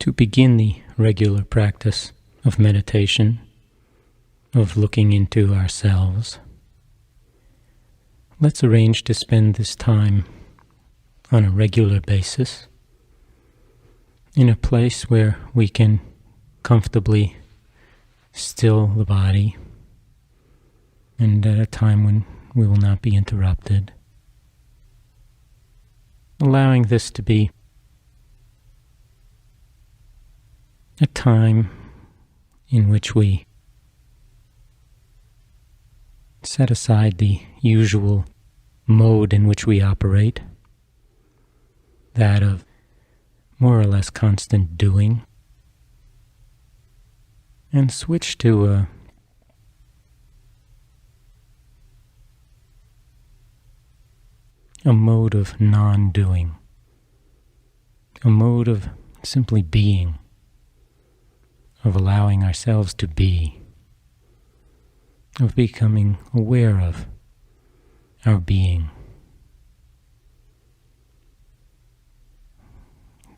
To begin the regular practice of meditation, of looking into ourselves, let's arrange to spend this time on a regular basis in a place where we can comfortably still the body and at a time when we will not be interrupted, allowing this to be a time in which we set aside the usual mode in which we operate, that of more or less constant doing, and switch to a mode of non-doing, a mode of simply being, of allowing ourselves to be, of becoming aware of our being.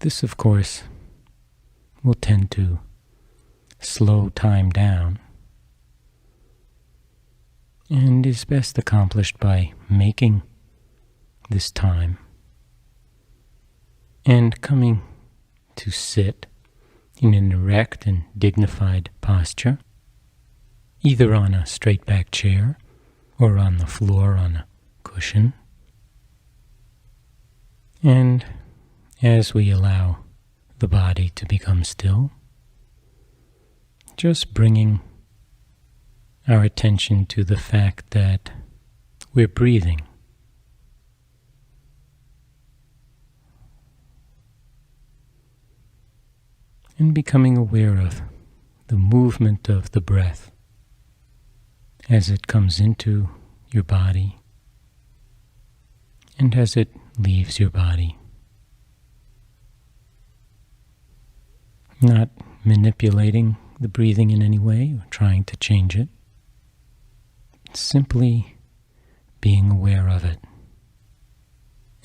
This, of course, will tend to slow time down and is best accomplished by making this time and coming to sit in an erect and dignified posture, either on a straight-back chair or on the floor on a cushion. And as we allow the body to become still, just bringing our attention to the fact that we're breathing. And becoming aware of the movement of the breath as it comes into your body and as it leaves your body. Not manipulating the breathing in any way or trying to change it. Simply being aware of it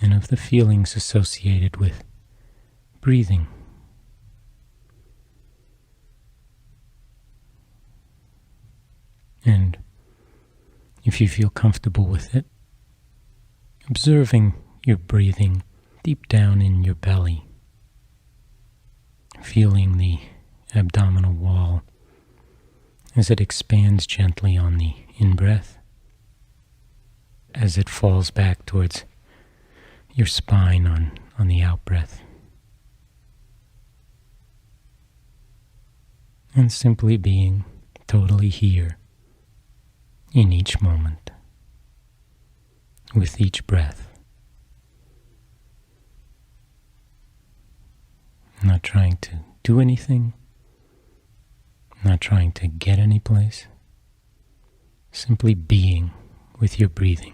and of the feelings associated with breathing. And if you feel comfortable with it, observing your breathing deep down in your belly, feeling the abdominal wall as it expands gently on the in-breath, as it falls back towards your spine on the out-breath. And simply being totally here in each moment, with each breath. Not trying to do anything, not trying to get any place, simply being with your breathing.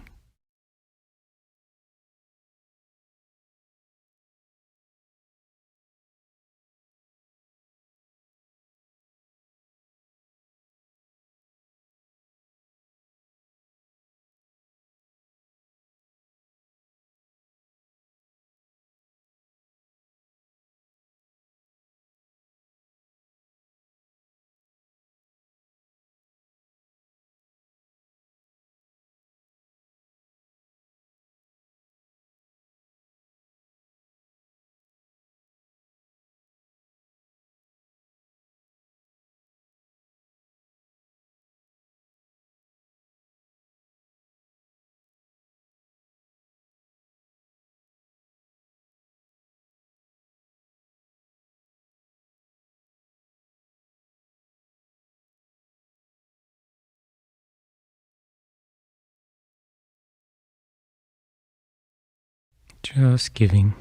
Just giving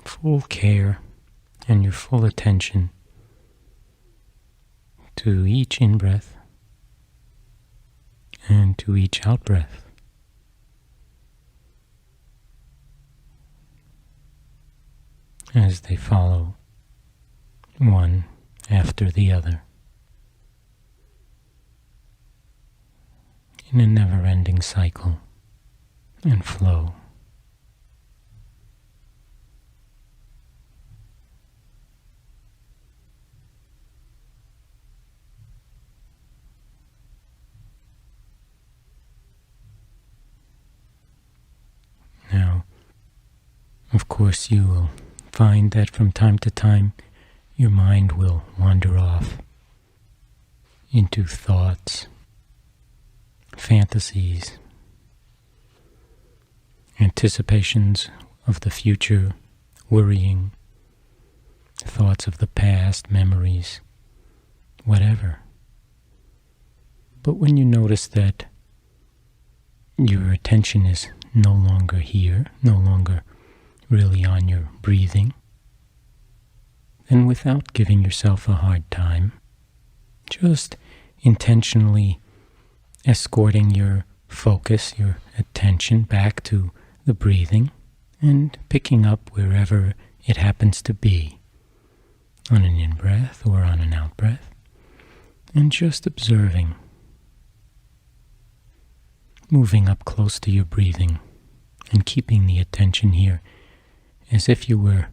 full care and your full attention to each in-breath and to each out-breath. As they follow one after the other in a never-ending cycle and flow. Of course, you will find that from time to time your mind will wander off into thoughts, fantasies, anticipations of the future, worrying, thoughts of the past, memories, whatever. But when you notice that your attention is no longer here, no longer really on your breathing, then without giving yourself a hard time, just intentionally escorting your focus, your attention back to the breathing and picking up wherever it happens to be, on an in-breath or on an out-breath, and just observing, moving up close to your breathing and keeping the attention here as if you were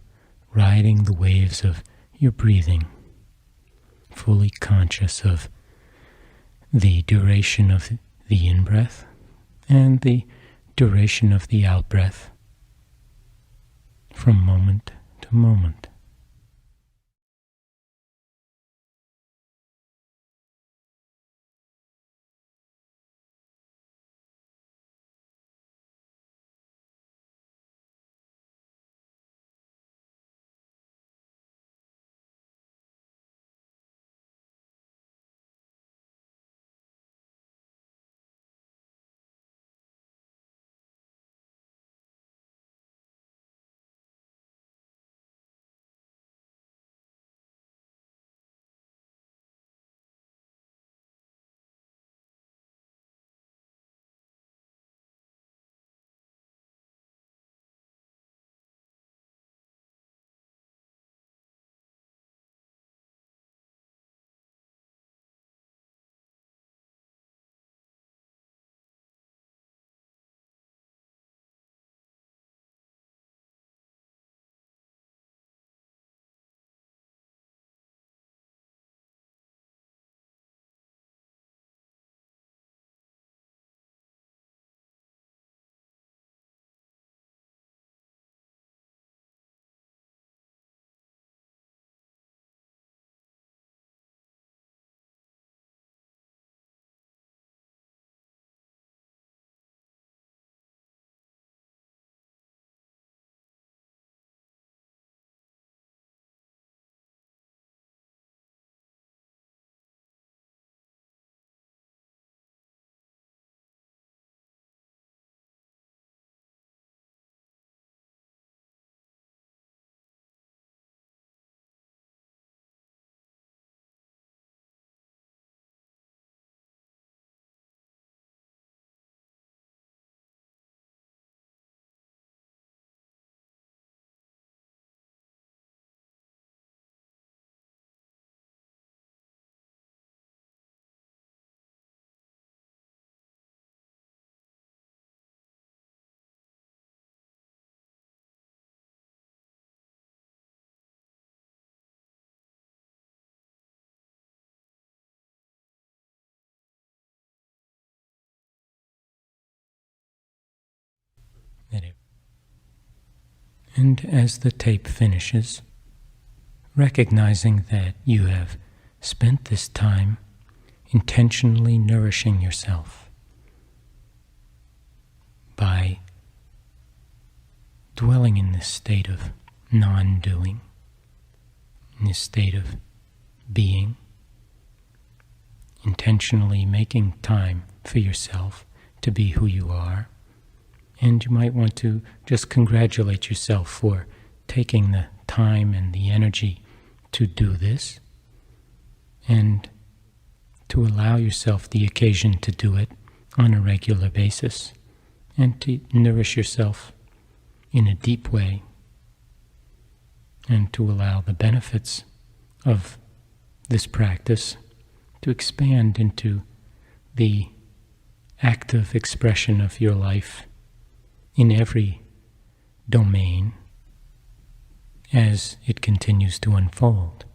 riding the waves of your breathing, fully conscious of the duration of the in-breath and the duration of the out-breath from moment to moment. And as the tape finishes, recognizing that you have spent this time intentionally nourishing yourself by dwelling in this state of non-doing, in this state of being, intentionally making time for yourself to be who you are. And you might want to just congratulate yourself for taking the time and the energy to do this, and to allow yourself the occasion to do it on a regular basis, and to nourish yourself in a deep way, and to allow the benefits of this practice to expand into the active expression of your life in every domain as it continues to unfold.